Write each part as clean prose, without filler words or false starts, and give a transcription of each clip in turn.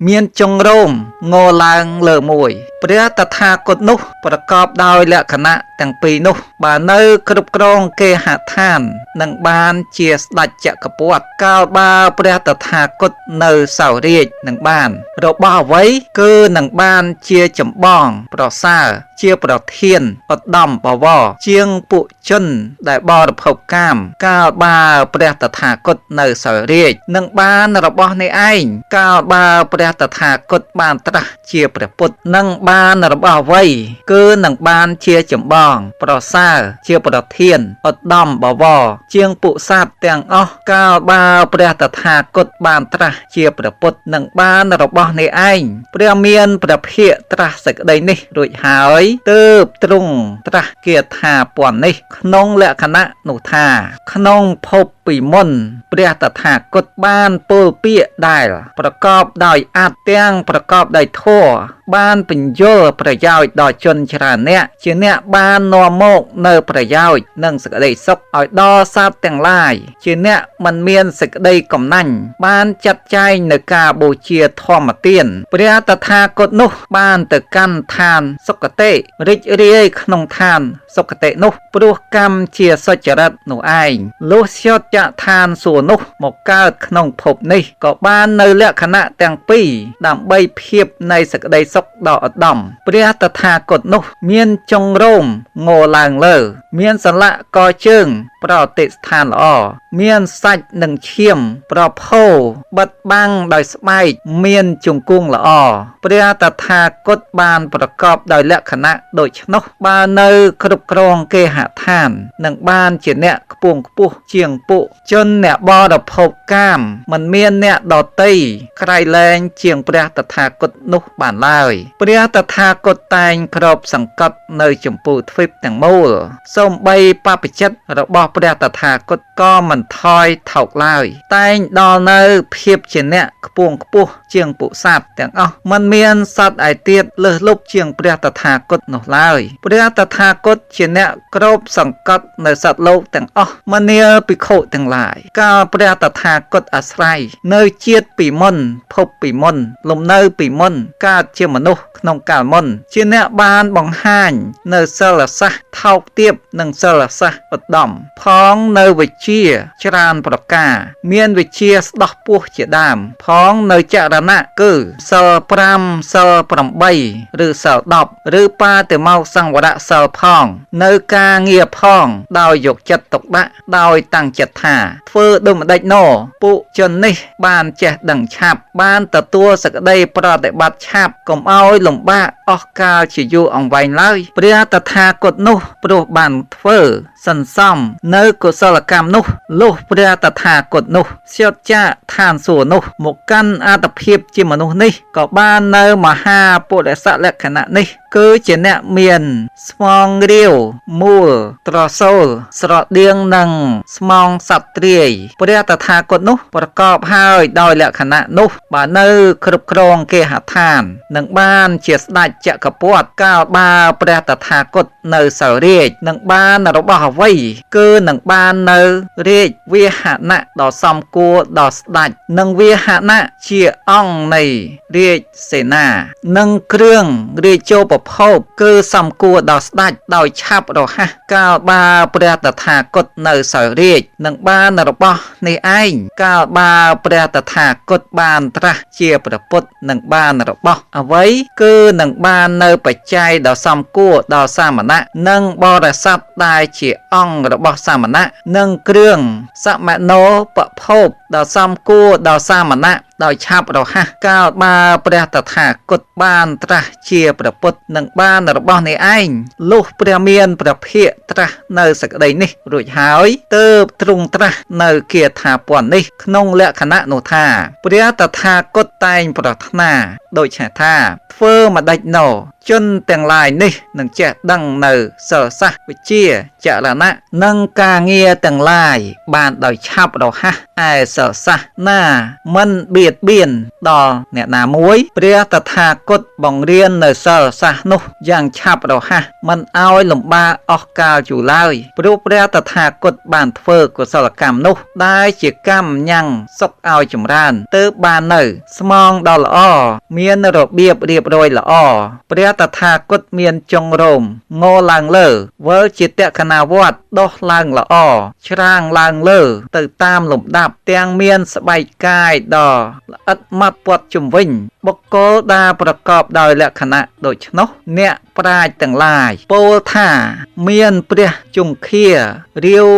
មានចុងរោមងើឡើងលើមួយព្រះតថាគតនោះប្រកបដោយលក្ខណៈទាំងពីរនោះបើនៅគ្រប់គ្រងគេហដ្ឋាននឹងបានជាស្ដេចចក្រពត្តិកាលបើព្រះតថាគតនៅសោរាជនឹងបានរបស់អ្វីគឺនឹងបានជាចម្បងប្រសើរជាប្រធានឧត្តមបវរជាងពួកជនដែលបរិភោគកាមកាលបើព្រះតថាគតនៅសោរាជនឹងបានរបស់នេះឯងកាលបើព្រះតថាគតបានត្រាស់ជាព្រះពុទ្ធនឹងបានរបស់អ្វីគឺនឹងបានជាចម្បងប្រសើរជាប្រធានឧត្តមបវរជាងពួកសត្វទាំងអស់កាលបើព្រះតថាគតបានត្រាស់ជាព្រះពុទ្ធនឹងបានរបស់នេះឯងព្រះមានព្រះភិក្ខត្រាស់សេចក្តីនេះរួចហើយទើបទ្រង់ត្រាស់គាថាពន់នេះក្នុងលក្ខណៈនោះថាក្នុងភពពីមុនព្រះតថាគតបានពោលពាក្យដែលប្រកបដោយអត្ថទាំងប្រកបដោយធម៌បានបញ្យល់ប្រយោជន៍ដល់ជនច្រើនអ្នកជាអ្នកបាននាំមកនៅប្រយោជន៍និងសេចក្តីសុខឲ្យដល់សត្វទាំងឡាយជាអ្នកមិនមានសេចក្តីកំណាញ់បានចាត់ចែងនៅការបូជាធម្មទានព្រះតថាគតនោះបានទៅកាន់ឋានសុគតិរីករាយក្នុងឋានសុគតិនោះព្រោះកម្មជាសុចរិតនោះឯងលុះស្យុតចឋានសួគ៌នោះមកកើតក្នុងភពនេះក៏បាននៅលក្ខណៈទាំងពីរដើម្បីភាពនៃសេចក្តីសុខដ៏ឧត្តមព្រះតថាគតនោះមានចុងរោមងើឡើងលើមានសន្លាក់កជើងប្រតិស្ថានល្អមានសាច់និងឈាមប្រផូបិទបាំងដោយស្បែកមានជង្គង់ល្អព្រះតថាគតបានប្រកបដោយលក្ខណៈដូច្នោះបើនៅគ្រប់គ្រងគេហដ្ឋាននឹងបានជាអ្នកខ្ពង់ខ្ពស់ជាងពួកជនអ្នកបរិភោគកាមមិនមានអ្នកដតីក្រៃលែងជាងព្រះតថាគតនោះបានឡើយព្រះតថាគតតែងគ្របសង្កត់នៅចម្ពោះទ្វីបទាំងមូលសូម្បីបព្វជិតរបស់ព្រះតថាគតក៏មិនថយថោកឡើយតែងដល់នៅភាពជាអ្នកខ្ពង់ខ្ពស់ជាងពួកសត្វទាំងអស់មិនមានសត្វឯទៀតលើសលប់ជាងព្រះតថាគតនោះឡើយព្រះតថាគតជាអ្នកគ្របសង្កត់នៅសត្វលោកទាំងអស់មនាលភិក្ខុទាំងឡាយកាលព្រះតថាគតអាស្រ័យនៅជាតិពីមុនភពពីមុនលំនៅពីមុនកើតជាមនុស្សក្នុងកាលមុនជាអ្នកបានបង្ហាញនៅសិលសាស្ត្រថោកទាបនិងសិលសាស្ត្រឧត្តមផងនៅវិជ្ជាច្រើនប្រការមានវិជ្ជាស្ដោះពោះជាដើមផងនៅចរណៈគឺសិល5សិល8ឬសិល10ឬបាតិមោក្ខសង្វរៈសិលផងនៅការងារផងដោយយកចិត្តទុកដាក់ដោយតាំងចិត្តថាធ្វើដូចម្ដេចណោពួកជននេះបានចេះដឹងឆាប់បានទទួលសក្តីប្រតិបត្តិឆាប់កុំឲ្យលំបាកអស់កាលជាយូរអង្វែងឡើយព្រះតថាគតនោះព្រោះបានធ្វើសន្សំនៅកុសលកម្មនោះលុះព្រះតថាគតនោះស្យុតចាកឋានសួគ៌នោះមកកាន់អត្តភាពជាមនុស្សនេះក៏បាននៅមហាពុរិសលក្ខណៈនេះគឺជាអ្នកមានស្មងរាវមូលត្រសូលស្រដៀងនឹងស្មងសត្វទ្រាយព្រះតថាគតនោះប្រកបហើយដោយលក្ខណៈនោះបើនៅគ្រប់គ្រងគេហដ្ឋាននឹងបានជាស្ដេចចក្រពត្តិកាលបើព្រះតថាគតនៅសោរាជនឹងបានរបស់អ្វីគឺនឹងបាននៅរាជវាហណៈដ៏សមគួរដល់ស្ដេចនិងវាហណៈជាអង្គនៃរាជសេនានិងគ្រឿងរាជោបភោគគឺសមគួរដល់ស្ដេចដោយឆាប់រហ័សកាលបើព្រះតថាគតនៅសោរាជនឹងបានរបស់នេះឯងកាលបើព្រះតថាគតបានត្រាស់ជាព្រះពុទ្ធនឹងបានរបស់អ្វីគឺនឹងបាននៅបច្ច័យដ៏សមគួរដល់សាមណៈនិងបរិស័ទដែលជាអង្គរបស់សាមណៈនិងគ្រឿងសមណោបភោគដ៏សមគួរដល់សាមណៈដោយឆាប់រហ័សកាលបើព្រះតថាគតបានត្រាស់ជាព្រះពុទ្ធនឹងបានរបស់នេះឯងលុះព្រះមានព្រះភិក្ខត្រាស់នៅសេចក្តីនេះរួចហើយទើបទ្រង់ត្រាស់នៅគាថាពន់នេះក្នុងលក្ខណៈនោះថាព្រះតថាគតតែងប្រាថ្នាដូចថាធ្វើម្ដេចណោ ជនទាំងឡាយនេះនឹងចេះដឹងនៅសិលសាស្ត្រវិជ្ជាចលណៈនិងការងារទាំងឡាយបានដោយឆាប់រហ័សឯសិលសាស្ត្រណាមិនបៀតបៀនដល់អ្នកណាមួយព្រះតថាគតបង្រៀននៅសិលសាស្ត្រនោះយ៉ាងឆាប់រហ័សមិនឲ្យលំបាកអស់កាលយូរឡើយព្រោះព្រះតថាគតបានធ្វើកុសលកម្មនោះដែលជាកម្មញ៉ាំងសុខឲ្យចម្រើនទើបបាននៅស្មងដល់ល្អមានរបៀបរៀបរយល្អព្រះតថាគតមានចុងរោមងឡើងលើវិលជាតក្កណាវត្តដោះឡើងល្អច្រាងឡើងលើទៅតាមលំដាប់ទាំងមានស្បែកកាយដ៏ល្អិតម៉ាត់ព័ទ្ធជុំវិញបុគ្គលដែលប្រកបដោយលក្ខណៈដូច្នោះអ្នកប្រាជ្ញទាំងឡាយពោលថាមានព្រះជង្ឃារាវ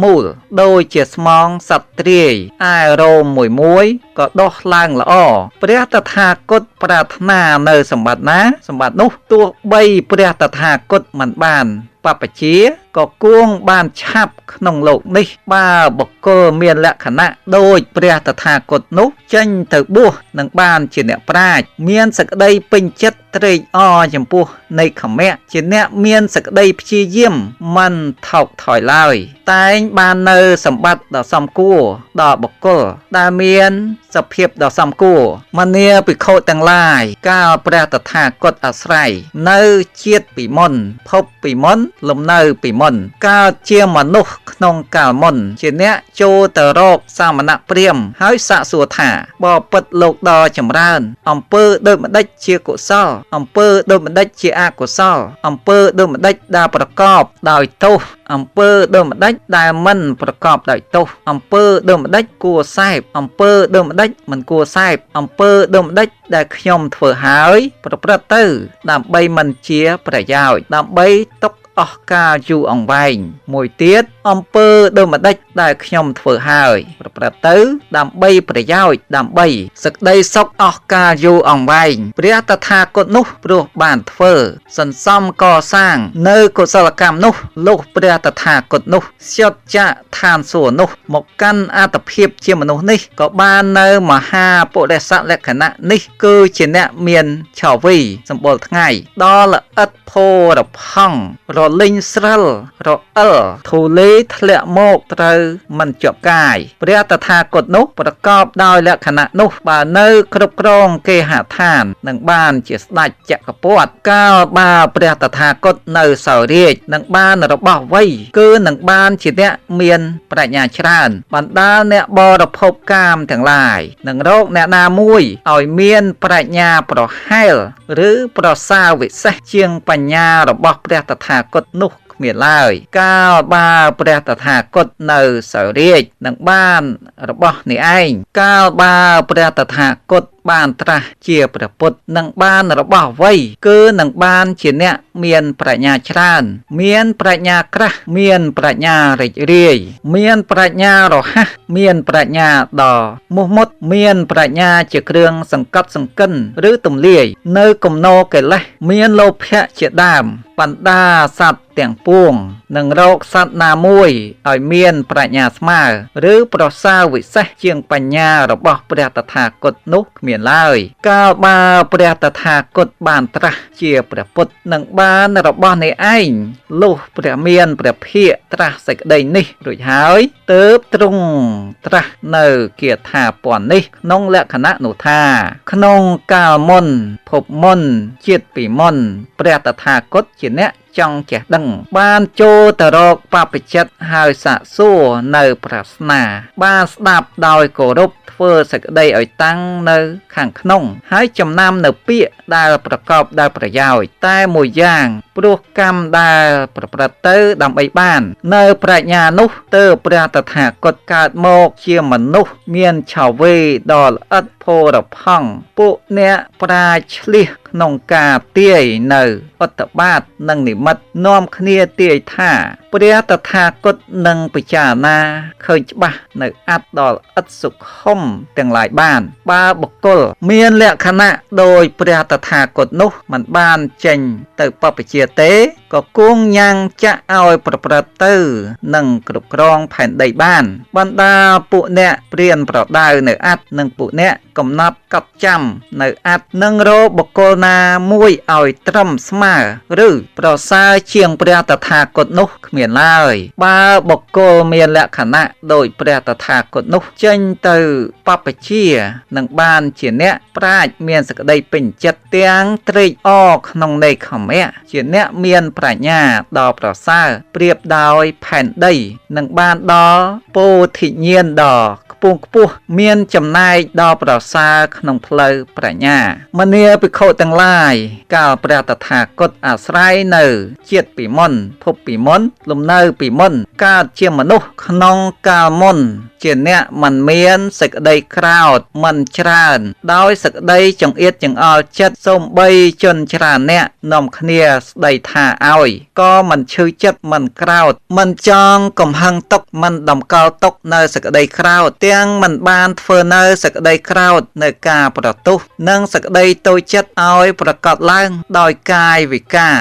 មូលដូចជាស្មងសត្វទ្រាយឯរោមមួយក៏ដោះឡើងល្អព្រះតថាគតប្រាថ្នានៅសម្បត្តិណាសម្បត្តិនោះទោះបីព្រះតថាគតមិនបានបព្វជិក៏គួងបានឆាប់ក្នុងโลกនេះបើបុគ្គលមានលក្ខណៈដូចព្រះតថាគតនោះចេញទៅបួសនឹងបានជាអ្នកប្រាជ្ញមានសេចក្តីពេញចិត្តត្រេកអរចំពោះនៃខមៈជាអ្នកមានសេចក្តីព្យាយាមមិនថោកថយឡើយតែងបាននៅសម្បត្តិដ៏សមគួរដល់បុគ្គលដែលមានសភាពដ៏សមគួរមនាភិក្ខុទាំងឡាយកាលព្រះតថាគតអាស្រ័យនៅជាតិពីមុនភពពីមុនលំនៅពីមុនកើតជាមនុស្សក្នុងកាលមុនជាអ្នកចូលទៅរកសាមណៈព្រាហ្មណ៍ហើយសាកសួរថាបបិទ្ធលោកដ៏ចម្រើនអំពើដូចម្ដេចជាកុសលអំពើដូចម្ដេចជាអកុសលអំពើដូចម្ដេចដែលប្រកបដោយទោសអំពើដូចម្ដេចដែលមិនប្រកបដោយទោសអំពើដូចម្ដេចគួរសែបអំពើដូចម្ដេចមិនគួរសែបអំពើដូចម្ដេចដែលខ្ញុំធ្វើហើយប្រព្រឹត្តទៅដើម្បីមិនជាប្រយោជន៍ដើម្បីទុកអស់កាលយូរអង្វែងមួយទៀតអំពើដូចម្ដេចដែលខ្ញុំធ្វើហើយប្រព្រឹត្តទៅដើម្បីប្រយោជន៍ដើម្បីសេចក្តីសុខអស់កាលយូរអង្វែងព្រះតថាគតនោះព្រោះបានធ្វើសន្សំកសាងនៅកុសលកម្មនោះលុះព្រះតថាគតនោះស្យុតចាកឋានសួគ៌នោះមកកាន់អត្តភាពជាមនុស្សនេះក៏បាននៅមហាពុរិសលក្ខណៈនេះគឺជាអ្នកមានឆាវីសម្បុរថ្ងៃដ៏ល្អិតផូរផង់រលិញស្រិលរអិលធូលេធ្លាក់មកត្រូវមិនជាប់កាយព្រះតថាគតនោះប្រកបដោយលក្ខណៈនោះបើនៅគ្រប់គ្រងគេហដ្ឋាននឹងបានជាស្ដេចចក្រពត្តិកាលបើព្រះតថាគតនៅសោយរាជនឹងបានរបស់វ័យគឺនឹងបានជាអ្នកមានប្រាជ្ញាច្រើនបណ្ដាលអ្នកបរិភោគកាមទាំងឡាយនឹងរកអ្នកណាមួយឲ្យមានប្រាជ្ញាប្រហែលឬប្រសើរវិសេសជាងបញ្ញារបស់ព្រះតថាគតនោះគ្មានឡើយកាលបើព្រះតថាគតនៅសោយរាជនឹងបានរបស់នេះឯងកាលបើព្រះតថាគតបានត្រាស់ជាព្រះពុទ្ធនឹងបានរបស់អ្វីគឺនឹងបានជាអ្នកមានប្រាជ្ញាច្រើនមានប្រាជ្ញាក្រាស់មានប្រាជ្ញារីករាយមានប្រាជ្ញារហ័សមានប្រាជ្ញាដ៏មោះមុតមានប្រាជ្ញាជាគ្រឿងសង្កត់សង្កិនឬទម្លាយនៅគំនរកិលេសមានលោភៈជាដើមបណ្ដាសត្វទាំងពួងនឹងរកសត្វណាមួយឲ្យមានប្រាជ្ញាស្មើឬប្រសើរវិសេសជាងបញ្ញារបស់ព្រះតថាគតនោះគ្មានឡើយកាលបើព្រះតថាគតបានត្រាស់ជាព្រះពុទ្ធនឹងបានរបស់នេះឯងលុះព្រះមានព្រះភិក្ខត្រាស់សេចក្តីនេះរួចហើយទើបទ្រង់ត្រាស់នៅគាថាពន្ធនេះក្នុងលក្ខណៈនោះថាក្នុងកាលមុនភពមុនជាតិពីមុនព្រះតថាគតជាអ្នកចង់ចេះដឹងបានចូលទៅរកបព្វជិតហើយសាកសួរនៅប្រាថ្នាបានស្ដាប់ដោយគោរពធ្វើសេចក្តីឲ្យតាំងនៅខាងក្នុងហើយចំណាំនៅពាក្យដែលប្រកបដោយប្រយោជន៍តែមួយយ៉ាងព្រោះកម្មដែលប្រព្រឹត្តទៅដើម្បីបាននៅប្រាជ្ញានោះទើបព្រះតថាគតកើតមកជាមនុស្សមានឆាវេដ៏ល្អិតផូរផង់ពួកអ្នកប្រាជ្ញឆ្លៀសក្នុងការទាយនៅឧត្តបាតនិងនិមិត្តនាំគ្នាទាយថាព ព្រះតថាគតនឹងពិចារណាឃើញច្បាស់នៅអត្តដល់ឥតសុខុមទាំងឡាយបានបើបុគ្គលមានលក្ខណៈដោយព្រះតថាគតនោះមិនបានចេញទៅបព្វជិទេក៏គួងញ៉ាំងចាក់ឲ្យប្រព្រឹត្តទៅនឹងគ្រប់គ្រងផែនដីបានបណ្ដាពួកអ្នកព្រានប្រដៅនៅអត្តនិងពួកអ្នកកំណត់កត់ចាំនៅអត្តនឹងរកបុគ្គលណាមួយឲ្យត្រឹមស្មើឬប្រសើរជាងព្រះតថាគតនោះគ្មានឡើយបើបុគ្គលមានលក្ខណៈដោយព្រះតថាគតនោះចេញទៅបព្វជិនឹងបានជាអ្នកប្រាជ្ញមានសេចក្តីពេញចិត្តទាំងត្រេកអរក្នុងនេក្ខមៈជាអ្នកមានប្រាជ្ញាដ៏ប្រសើរប្រៀបដោយផែនដីនឹងបានដល់ពោធិញ្ញាណដ៏ខ្ពង់ខ្ពស់មានចំណែកដ៏ប្រសើរក្នុងផ្លូវប្រាជ្ញាមនាភិក្ខុទាំងឡាយកាលព្រះតថាគតអាស្រ័យនៅជាតិពីមុនភពពីមុនលំនៅពីមុនកើតជាមនុស្សក្នុងកាលមុនជាអ្នកមិនមានសេចក្តីក្រោធមិនច្រើនដោយសេចក្តីចង្អៀតចង្អល់ចិត្តសូម្បីជនច្រើនអ្នកនាំគ្នាស្ដីថាឲ្យក៏មិនឈឺចិត្តមិនក្រោធមិនចង់កំហឹងទុកមិនតម្កល់ទុកនៅសេចក្តីក្រោធទាំងមិនបានធ្វើនៅសេចក្តីក្រោធនៅការប្រទោសនិងសេចក្តីតូចចិត្តឲ្យប្រកបឡើងដោយកាយវិការ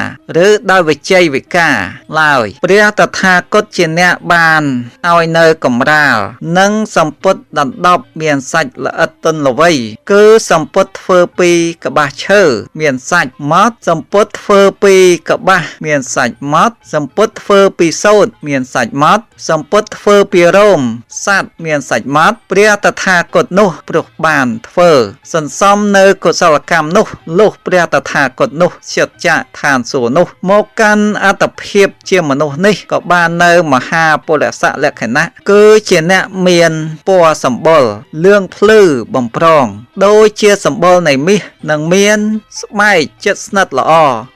ឬដោយវិជ័យវិការឡើយព្រះតថាគតជាអ្នកបានឲ្យនៅកម្រាលនិងសម្ពុតដណ្ដប់មានសាច់ល្អិតទន់ល្វីគឺសម្ពុតធ្វើពីកបាសឈើមានសាច់ម៉ត់សម្ពុតធ្វើពីកបាសមានសាច់ម៉ត់សម្ពុតធ្វើពីសូត្រមានសាច់ម៉ត់សម្ពុតធ្វើពីរោមសត្វមានសាច់ម៉ត់ព្រះតថាគតនោះព្រោះបានធ្វើសន្សំនៅកុសលកម្មនោះលុះព្រះតថាគតនោះជិតចាកឋានសួគ៌នោះមកកាន់អត្តភាពជាមនុស្សនេះក៏បាននៅមហាពលសលក្ខណៈគឺជាអ្នកមានពណ៌សម្បុរលឿងភ្លឺបំប្រងដូចជាសម្បុរនៃមាសនិងមានស្បែកជិតស្និទ្ធល្អ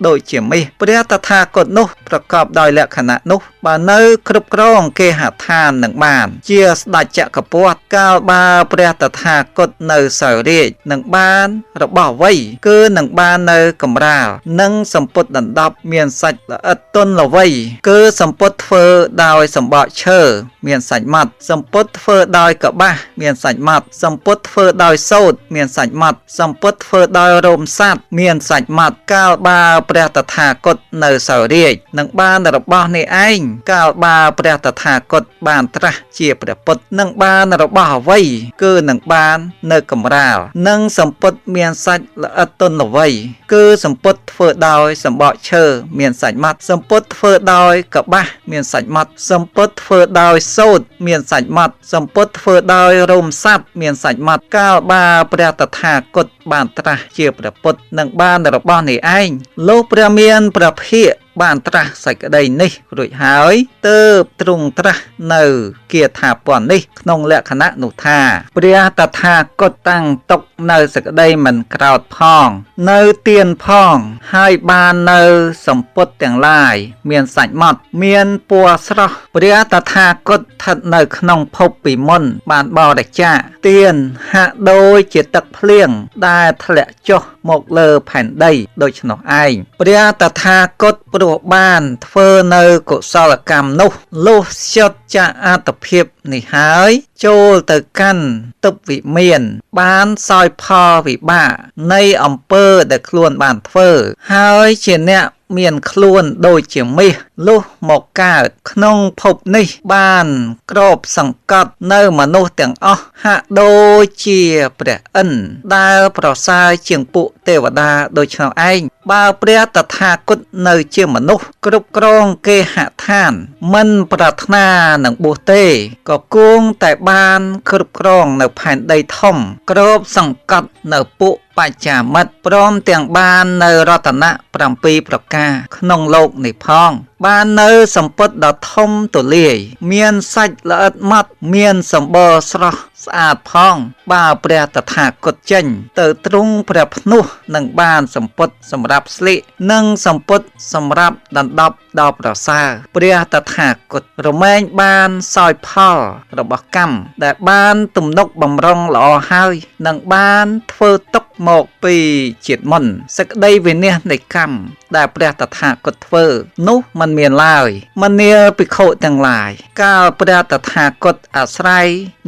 ដូចជាមាសព្រះតថាគតនោះប្រកបដោយលក្ខណៈនោះបើនៅគ្រប់គ្រងគេហដ្ឋាននឹងបានជាស្ដេចចក្រពត្តិកាលបើព្រះតថាគតនៅសោយរាជនឹងបានរបស់អ្វីគឺនឹងបាននៅកម្រាលនិងសម្ពុតដណ្ដប់មានសាច់ល្អិតទន់ល្វីគឺសម្ពុតធ្វើដោយសម្បកឈើមានសាច់ម៉ត់សម្ពុតធ្វើដោយកបាសមានសាច់ម៉ត់សម្ពុតធ្វើដោយសូត្រមានសាច់ម៉ត់សម្ពុតធ្វើដោយរោមសត្វមានសាច់ម៉ត់កាលបើព្រះតថាគតនៅសោយរាជនឹងបានរបស់នេះឯងកាលបើព្រះតថាគតបានត្រាស់ជាព្រះពុទ្ធនឹងបានរបស់អ្វីគឺនឹងបាននៅកម្រាលនិងសម្ពុតមានសាច់ល្អិតទន់ល្វីគឺសម្ពុតធ្វើដោយសម្បកឈើមានសាច់ម៉ត់សម្ពុតធ្វើដោយកបាសមានសាច់ម៉ត់សម្ពុតធ្វើដោយសូត្រមានសាច់ម៉ត់សម្ពុតធ្វើដោយរោមសត្វមានសាច់ម៉ត់កាលបើព្រះតថាគតបានត្រាស់ជាព្រះពុទ្ធនឹងបានរបស់នេះឯងលោកព្រះមានព្រះភិក្ខបានត្រាស់សេចក្តីនេះរួចហើយទើបទ្រង់ត្រាស់នៅគាថាពន្ធនេះក្នុងលក្ខណៈនោះថាព្រះតថាគតតាំងទុកនៅសេចក្តីមិនក្រោធផងនៅទៀនផងហើយបាននៅសម្ពុតទាំងឡាយមានសាច់ម៉ត់មានពណ៌ស្រស់ព្រះតថាគតស្ថិតនៅក្នុងភពពីមុនបានបរិច្ចាគទៀនហាក់ដូចជាទឹកភ្លៀងដែលធ្លាក់ចុះមកលើផែនដីដូច្នោះឯងព្រះតថាគតព្រោះបានធ្វើនៅកុសលកម្មនោះលុះស្យុតចាកអត្តភាពនេះហើយចូលទៅកាន់ទុក្ខវិមានបានសោយផលវិបាកនៃអំពើដែលខ្លួនបានធ្វើហើយជាអ្នកមានខ្លួនដូចជាមាសលុះមកកើតក្នុងភពនេះបានក្របសង្កត់នៅមនុស្សទាំងអស់ហាក់ដូចជាព្រះឥន្ទដែលប្រសើរជាងពួកទេវតាដូច្នោះឯងបើព្រះតថាគតនៅជាមនុស្សគ្រប់គ្រងគេហដ្ឋានមិនប្រាថ្នានឹងបួសទេក៏គួងតែបានគ្រប់គ្រងនៅផែនដីធំក្របសង្កត់នៅពួកបច្ចាមិត្តព្រមទាំងបាននៅរតនៈ7ប្រការក្នុងលោកនេះផងបាននៅសម្ពុតដ៏ធំទូលាយមានសាច់ល្អិតម៉ត់មានសម្បរស្រស់ ស្អាតផងបើព្រះតថាគតចេញទៅទ្រង់ព្រះភ្នោះនឹងបានសម្ពុតសម្រាប់ស្លៀកនិងសម្ពុតសម្រាប់ដណ្ដប់ដល់ប្រសើរព្រះតថាគតរមែងបានសោយផលរបស់កម្មដែលបានទំនុកបំរុងល្អហើយនឹងបានធ្វើទុកមកពីជាតិមុនសេចក្តីវិនិច្ឆ័យនៃកម្មដែលព្រះតថាគតធ្វើនោះมันមានឡើយមនាលភិក្ខុទាំងឡាយកាលព្រះតថាគតអាស្រ័យ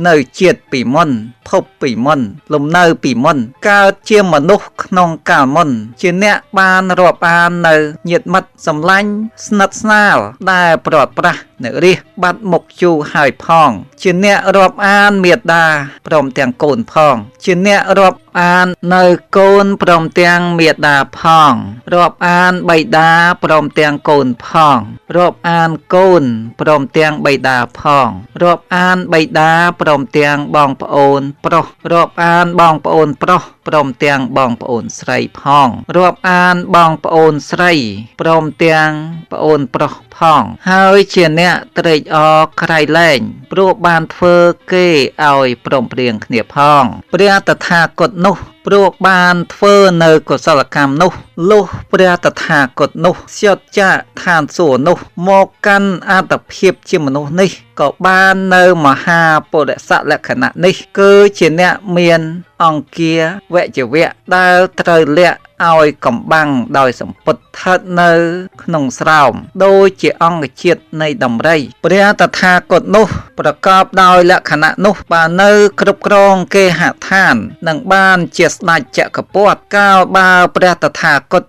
នៅជាតិពីមុនភពពីមុនលំនៅពីមុនកើតជាមនុស្សក្នុងកាលមុនជាអ្នកបានរាប់អាននៅញាតិមិត្តសម្លាញ់ស្និទ្ធស្នាលដែលព្រាត់ប្រាសនៅរាជបាត់មុខយូរហើយផងជាអ្នករាប់អានមេដាព្រមទាំងកូនផងជាអ្នករាប់អាននៅកូនព្រមទាំងមេដាផងរាប់អានបិតាព្រមទាំងកូនផងរាប់អានកូនព្រមទាំងបិតាផងរាប់អានបិតាព្រមទាំងបងប្អូនប្រុសរាប់អានបងប្អូនប្រុសព្រមទាំងបងប្អូនស្រីផងរាប់អានបងប្អូនស្រីព្រមទាំងប្អូនប្រុសផងហើយជាអ្នកត្រេកអរក្រៃលែងព្រោះបានធ្វើគេឲ្យព្រមព្រៀងគ្នាផងព្រះតថាគតនោះព្រោះបានធ្វើនៅកុសលកម្មនោះលុះព្រះតថាគតនោះស្យុតចាកឋានសួគ៌នោះមកកាន់អត្តភាពជាមនុស្សនេះក៏បាននៅមហាពុរិសលក្ខណៈនេះគឺជាអ្នកមានអង្គាវចវៈដែលត្រូវលាក់ឲ្យកំបាំងដោយសម្ពុតស្ថិតនៅក្នុងស្រោមដូចជាអង្គជាតិនៃដំរីព្រះតថាគតនោះប្រកបដោយលក្ខណៈនោះបាននៅគ្រប់គ្រងគេហដ្ឋាននិងបានជាស្ដេចចក្រពត្តិកាលបើព្រះតថាគត